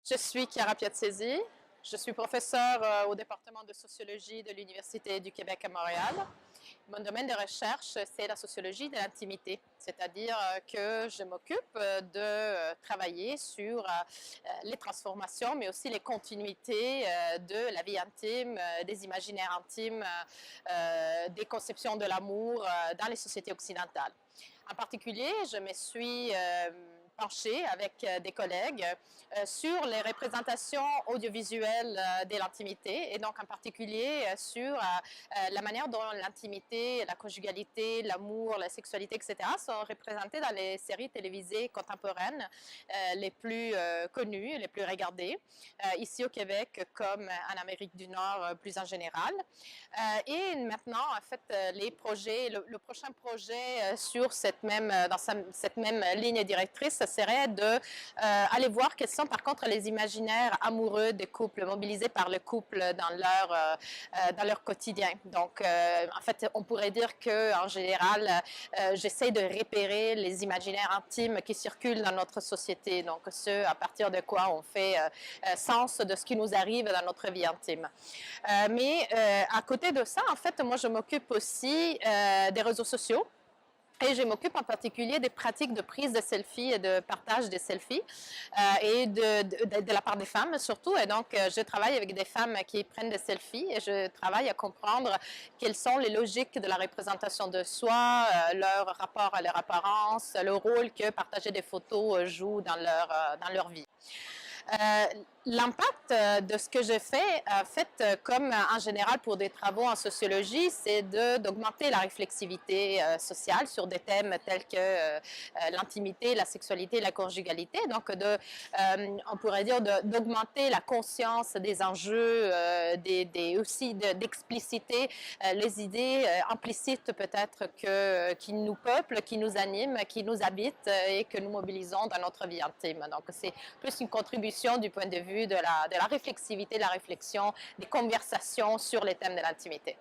Je suis Chiara Piazzesi, je suis professeure au département de sociologie de l'Université du Québec à Montréal. Mon domaine de recherche, c'est la sociologie de l'intimité, c'est-à-dire que je m'occupe de travailler sur les transformations, mais aussi les continuités de la vie intime, des imaginaires intimes, des conceptions de l'amour dans les sociétés occidentales. En particulier, je me suis penchée avec des collègues sur les représentations audiovisuelles de l'intimité et donc en particulier sur la manière dont l'intimité, la conjugalité, l'amour, la sexualité, etc. sont représentées dans les séries télévisées contemporaines les plus connues, les plus regardées, ici au Québec comme en Amérique du Nord plus en général. Et maintenant, en fait, les projets, le prochain projet sur cette même ligne directrice, ce serait de aller voir quels sont par contre les imaginaires amoureux des couples, mobilisés par le couple dans leur quotidien. Donc, en fait, on pourrait dire qu'en général, j'essaie de repérer les imaginaires intimes qui circulent dans notre société, donc ce à partir de quoi on fait sens de ce qui nous arrive dans notre vie intime. Mais à côté de ça, en fait, moi, je m'occupe aussi des réseaux sociaux. Et je m'occupe en particulier des pratiques de prise de selfies et de partage des selfies et de la part des femmes surtout. Et donc, je travaille avec des femmes qui prennent des selfies et je travaille à comprendre quelles sont les logiques de la représentation de soi, leur rapport à leur apparence, le rôle que partager des photos joue dans leur vie. L'impact de ce que je fais, en fait, comme en général pour des travaux en sociologie, c'est d'augmenter la réflexivité sociale sur des thèmes tels que l'intimité, la sexualité, la conjugalité. Donc, on pourrait dire d'augmenter la conscience des enjeux, aussi d'expliciter les idées implicites peut-être qui nous peuplent, qui nous animent, qui nous habitent et que nous mobilisons dans notre vie intime. Donc, c'est plus une contribution du point de vue de la réflexivité, de la réflexion, des conversations sur les thèmes de l'intimité.